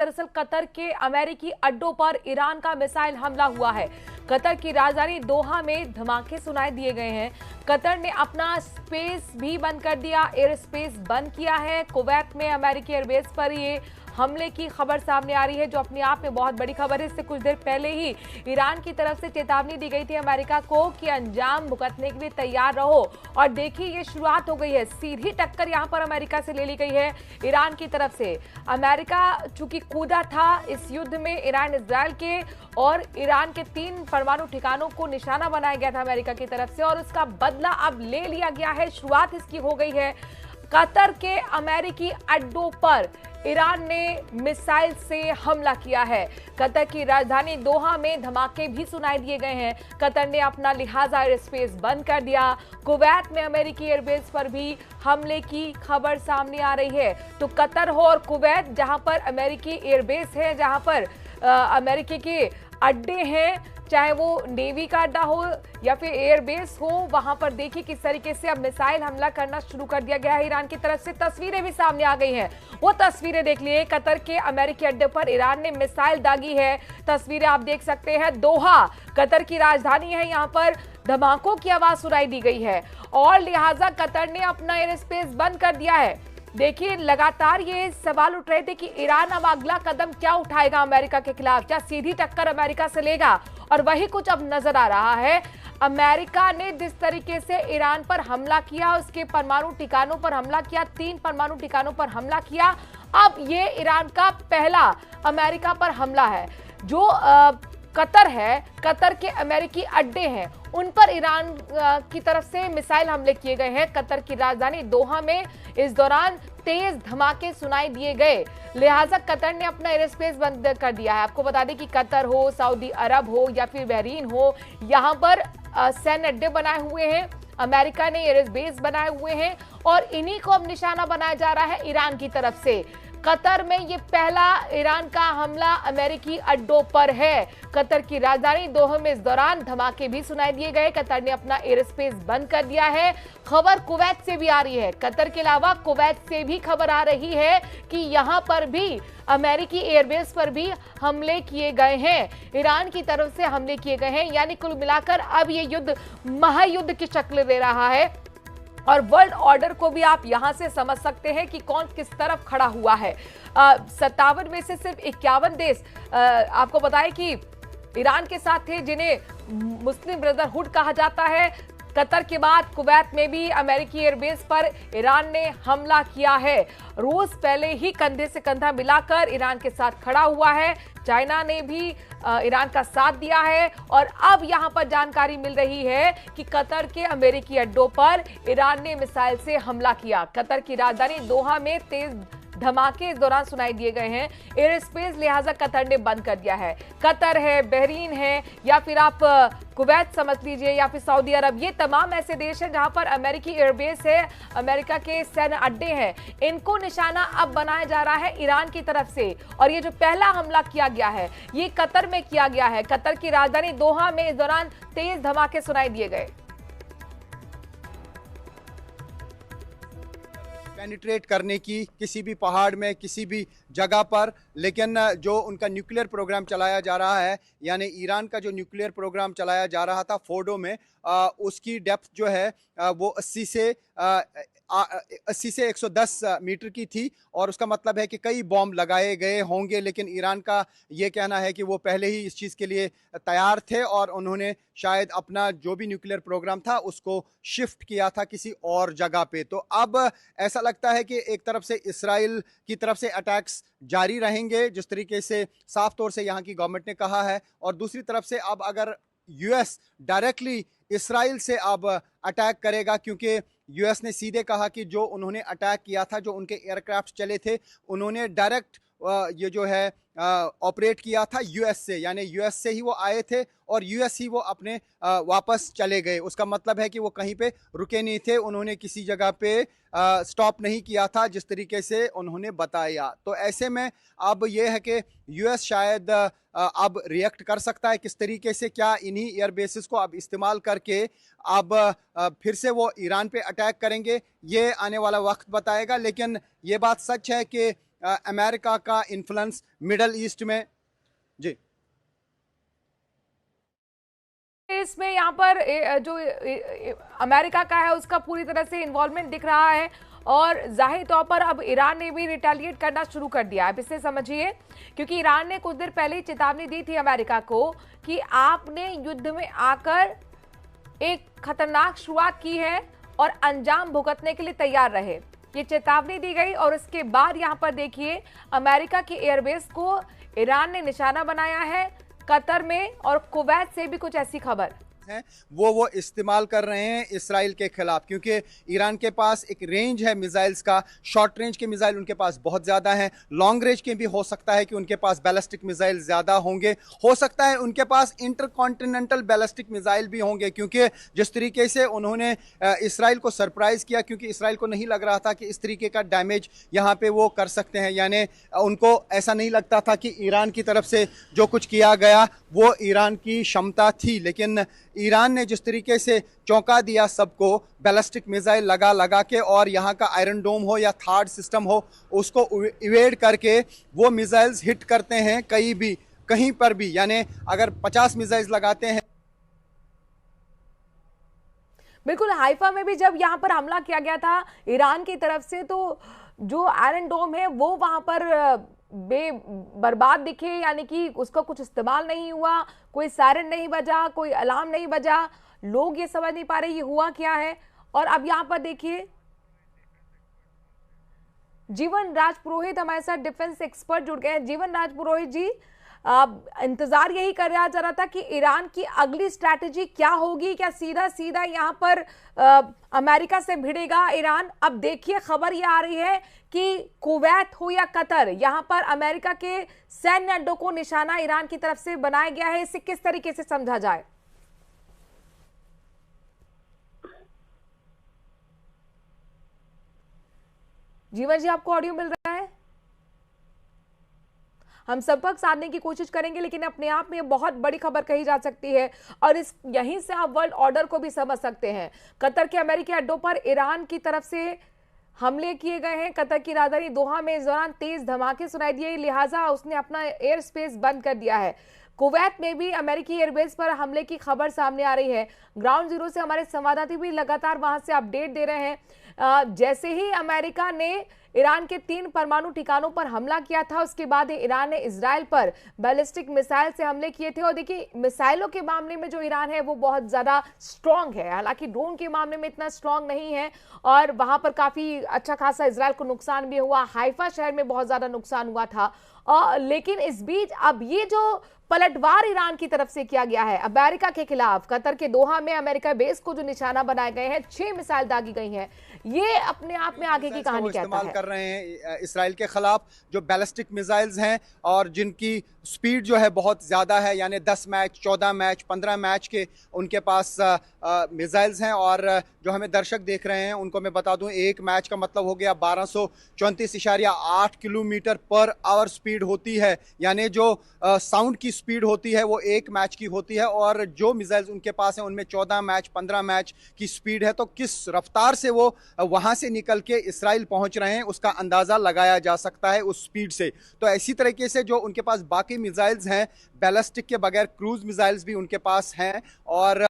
दरअसल कतर के अमेरिकी अड्डों पर ईरान का मिसाइल हमला हुआ है। कतर की राजधानी दोहा में धमाके सुनाई दिए गए हैं। कतर ने अपना स्पेस भी बंद कर दिया, एयर स्पेस बंद किया है। कुवैत में अमेरिकी एयरबेस पर ये हमले की खबर सामने आ रही है, जो अपने आप में बहुत बड़ी खबर है। इससे कुछ देर पहले ही ईरान की तरफ से चेतावनी दी गई थी अमेरिका को कि अंजाम भुगतने के लिए तैयार रहो। और देखिए ये शुरुआत हो गई है, सीधी टक्कर यहां पर अमेरिका से ले ली गई है ईरान की तरफ से। अमेरिका चूंकि कूदा था इस युद्ध में ईरान इजराइल के, और ईरान के 3 परमाणु ठिकानों को निशाना बनाया गया था अमेरिका की तरफ से, और उसका बदला अब ले लिया गया है। शुरुआत इसकी हो गई है। कतर के अमेरिकी अड्डों पर ईरान ने मिसाइल से हमला किया है। कतर की राजधानी दोहा में धमाके भी सुनाई दिए गए हैं। कतर ने अपना लिहाजा एयर स्पेस बंद कर दिया। कुवैत में अमेरिकी एयरबेस पर भी हमले की खबर सामने आ रही है। तो कतर हो और कुवैत, जहां पर अमेरिकी एयरबेस है, जहां पर अमेरिकी के अड्डे हैं, चाहे वो नेवी का अड्डा हो या फिर एयरबेस हो, वहां पर देखिए किस तरीके से अब मिसाइल हमला करना शुरू कर दिया गया है ईरान की तरफ से। तस्वीरें भी सामने आ गई हैं, वो तस्वीरें देख लिए। कतर के अमेरिकी अड्डे पर ईरान ने मिसाइल दागी है। तस्वीरें आप देख सकते हैं। दोहा कतर की राजधानी है, यहाँ पर धमाकों की आवाज सुनाई दी गई है और लिहाजा कतर ने अपना एयर स्पेस बंद कर दिया है। देखिए लगातार ये सवाल उठ रहे थे कि ईरान अब अगला कदम क्या उठाएगा अमेरिका के खिलाफ, क्या सीधी टक्कर अमेरिका से लेगा, और वही कुछ अब नजर आ रहा है। अमेरिका ने जिस तरीके से ईरान पर हमला किया, उसके परमाणु ठिकानों पर हमला किया, 3 परमाणु ठिकानों पर हमला किया, अब ये ईरान का पहला अमेरिका पर हमला है। जो कतर है, कतर के अमेरिकी अड्डे हैं, उन पर ईरान की तरफ से मिसाइल हमले किए गए हैं। कतर की राजधानी दोहा में इस दौरान तेज धमाके सुनाई दिए गए, लिहाजा कतर ने अपना एयर स्पेस बंद कर दिया है। आपको बता दें कि कतर हो, सऊदी अरब हो या फिर बहरीन हो, यहाँ पर सैन्य अड्डे बनाए हुए हैं। अमेरिका ने एयर बेस बनाए हुए हैं और इन्हीं को अब निशाना बनाया जा रहा है ईरान की तरफ से। कतर में ये पहला ईरान का हमला अमेरिकी अड्डों पर है। कतर की राजधानी दोहा में इस दौरान धमाके भी सुनाई दिए गए। कतर ने अपना एयर स्पेस बंद कर दिया है। खबर कुवैत से भी आ रही है। कतर के अलावा कुवैत से भी खबर आ रही है कि यहां पर भी अमेरिकी एयरबेस पर भी हमले किए गए हैं, ईरान की तरफ से हमले किए गए हैं। यानी कुल मिलाकर अब ये युद्ध महायुद्ध की शक्ल ले रहा है और वर्ल्ड ऑर्डर को भी आप यहां से समझ सकते हैं कि कौन किस तरफ खड़ा हुआ है। 57 में से सिर्फ 51 देश आपको बताएं कि ईरान के साथ थे, जिन्हें मुस्लिम ब्रदरहुड कहा जाता है। कतर के बाद कुवैत में भी अमेरिकी एयरबेस पर ईरान ने हमला किया है। रूस पहले ही कंधे से कंधा मिलाकर ईरान के साथ खड़ा हुआ है। चाइना ने भी ईरान का साथ दिया है और अब यहां पर जानकारी मिल रही है कि कतर के अमेरिकी अड्डों पर ईरान ने मिसाइल से हमला किया। कतर की राजधानी दोहा में तेज धमाके इस दौरान सुनाई दिए गए हैं। एयर स्पेस लिहाजा कतर ने बंद कर दिया है। कतर है, बहरीन है, या फिर आप कुवैत समझ लीजिए, या फिर सऊदी अरब, ये तमाम ऐसे देश हैं जहां पर अमेरिकी एयरबेस है, अमेरिका के सैन्य अड्डे हैं। इनको निशाना अब बनाया जा रहा है ईरान की तरफ से। और ये जो पहला हमला किया गया है ये कतर में किया गया है। कतर की राजधानी दोहा में इस दौरान तेज धमाके सुनाई दिए गए। पेनिट्रेट करने की किसी भी पहाड़ में, किसी भी जगह पर, लेकिन जो उनका न्यूक्लियर प्रोग्राम चलाया जा रहा है, यानी ईरान का जो न्यूक्लियर प्रोग्राम चलाया जा रहा था फोर्डो में, उसकी डेप्थ जो है वो 80 से 110 मीटर की थी। और उसका मतलब है कि कई बॉम्ब लगाए गए होंगे, लेकिन ईरान का ये कहना है कि वो पहले ही इस चीज़ के लिए तैयार थे और उन्होंने शायद अपना जो भी न्यूक्लियर प्रोग्राम था उसको शिफ्ट किया था किसी और जगह पे। तो अब ऐसा लगता है कि एक तरफ से इसराइल की तरफ से अटैक्स जारी रहेंगे, जिस तरीके से साफ तौर से यहाँ की गवर्नमेंट ने कहा है, और दूसरी तरफ से अब अगर यूएस डायरेक्टली इसराइल से अब अटैक करेगा, क्योंकि यूएस ने सीधे कहा कि जो उन्होंने अटैक किया था, जो उनके एयरक्राफ्ट चले थे, उन्होंने डायरेक्ट ये जो है ऑपरेट किया था यूएस से, यानी यूएस से ही वो आए थे और यूएस ही वो अपने वापस चले गए। उसका मतलब है कि वो कहीं पे रुके नहीं थे, उन्होंने किसी जगह पे स्टॉप नहीं किया था, जिस तरीके से उन्होंने बताया। तो ऐसे में अब ये है कि यूएस शायद अब रिएक्ट कर सकता है किस तरीके से, क्या इन्हीं एयर बेसिस को अब इस्तेमाल करके अब फिर से वो ईरान पे अटैक करेंगे, ये आने वाला वक्त बताएगा। लेकिन ये बात सच है कि अमेरिका का इन्फ्लुएंस मिडल ईस्ट में। जी, इसमें यहाँ पर जो अमेरिका का है उसका पूरी तरह से इन्वॉल्वमेंट दिख रहा है और जाहिर तौर पर अब ईरान ने भी रिटेलिएट करना शुरू कर दिया है। अब इसे समझिए, क्योंकि ईरान ने कुछ देर पहले ही चेतावनी दी थी अमेरिका को कि आपने युद्ध में आकर एक खतरनाक शुरुआत की है और अंजाम भुगतने के लिए तैयार रहे, ये चेतावनी दी गई। और इसके बाद यहाँ पर देखिए अमेरिका की एयरबेस को ईरान ने निशाना बनाया है। कतर में और कुवैत से भी कुछ ऐसी खबर हैं वो इस्तेमाल कर रहे हैं इसराइल के खिलाफ, क्योंकि ईरान के पास एक रेंज है मिसाइल्स का। शॉर्ट रेंज के मिसाइल उनके पास बहुत ज़्यादा हैं, लॉन्ग रेंज के भी हो सकता है कि उनके पास बैलिस्टिक मिसाइल ज़्यादा होंगे, हो सकता है उनके पास इंटरकॉन्टिनेंटल बैलिस्टिक मिसाइल भी होंगे, क्योंकि जिस तरीके से उन्होंने इसराइल को सरप्राइज़ किया, क्योंकि इसराइल को नहीं लग रहा था कि इस तरीके का डैमेज यहाँ पे वो कर सकते हैं। यानी उनको ऐसा नहीं लगता था कि ईरान की तरफ से जो कुछ किया गया वो ईरान की क्षमता थी, लेकिन ईरान ने जिस तरीके से चौंका दिया सबको बैलिस्टिक मिसाइल लगा लगा के, और यहाँ का आयरन डोम हो या थार्ड सिस्टम हो उसको इवेड करके वो मिसाइल्स हिट करते हैं कहीं पर भी। यानी अगर 50 मिसाइल्स लगाते हैं। बिल्कुल, हाइफा में भी जब यहाँ पर हमला किया गया था ईरान की तरफ से, तो जो आयरन डोम है वो वहां पर बर्बाद दिखे, यानी कि उसका कुछ इस्तेमाल नहीं हुआ, कोई सायरन नहीं बजा, कोई अलार्म नहीं बजा। लोग ये समझ नहीं पा रहे ये हुआ क्या है। और अब यहां पर देखिए जीवन राज पुरोहित हमारे साथ डिफेंस एक्सपर्ट जुड़ गए हैं। जीवन राज पुरोहित जी, इंतजार यही कर रहा जा रहा था कि ईरान की अगली स्ट्रैटेजी क्या होगी, क्या सीधा सीधा यहां पर अमेरिका से भिड़ेगा ईरान। अब देखिए खबर यह आ रही है कि कुवैत हो या कतर, यहां पर अमेरिका के सैन्य अड्डों को निशाना ईरान की तरफ से बनाया गया है। इसे किस तरीके से समझा जाए? जीवन जी, आपको ऑडियो मिल रहा है? हम संपर्क साधने की कोशिश करेंगे, लेकिन अपने आप में बहुत बड़ी खबर कही जा सकती है और यहीं से आप वर्ल्ड ऑर्डर को भी समझ सकते हैं। कतर के अमेरिकी अड्डों पर ईरान की तरफ से हमले किए गए हैं। कतर की राजधानी दोहा में इस दौरान तेज धमाके सुनाई दिए, लिहाजा उसने अपना एयर स्पेस बंद कर दिया है। कुवैत में भी अमेरिकी एयरबेस पर हमले की खबर सामने आ रही है। ग्राउंड जीरो से हमारे संवाददाता भी लगातार वहां से अपडेट दे रहे हैं। जैसे ही अमेरिका ने ईरान के 3 परमाणु ठिकानों पर हमला किया था, उसके बाद ईरान ने इजराइल पर बैलिस्टिक मिसाइल से हमले किए थे। और देखिए मिसाइलों के मामले में जो ईरान है वो बहुत ज्यादा स्ट्रांग है, हालांकि ड्रोन के मामले में इतना स्ट्रांग नहीं है। और वहां पर काफी अच्छा खासा इजराइल को नुकसान भी हुआ, हाइफा शहर में बहुत ज्यादा नुकसान हुआ था। लेकिन इस बीच अब ये जो पलटवार ईरान की तरफ से किया गया है अमेरिका के खिलाफ, कतर के दोहा में अमेरिका बेस को जो निशाना बनाए गए हैं, 6 मिसाइल दागी गई हैं, ये अपने आप में आगे की कहानी कहता है। कर रहे हैं इसराइल के खिलाफ जो बैलिस्टिक मिसाइल्स हैं और जिनकी स्पीड जो है बहुत ज़्यादा है, यानी 10 मैच 14 मैच 15 मैच के उनके पास मिसाइल्स हैं। और जो हमें दर्शक देख रहे हैं उनको मैं बता दूं, एक मैच का मतलब हो गया 1234.8 किलोमीटर पर आवर स्पीड होती है, यानी जो साउंड की स्पीड होती है वो एक मैच की होती है। और जो मिसाइल्स उनके पास हैं उनमें 14 मैच 15 मैच की स्पीड है। तो किस रफ्तार से वो वहां से निकल के इसराइल पहुंच रहे हैं उसका अंदाजा लगाया जा सकता है उस स्पीड से। तो ऐसी तरीके से जो उनके पास बाकी मिसाइल्स हैं बैलिस्टिक के बगैर, क्रूज मिसाइल्स भी उनके पास हैं। और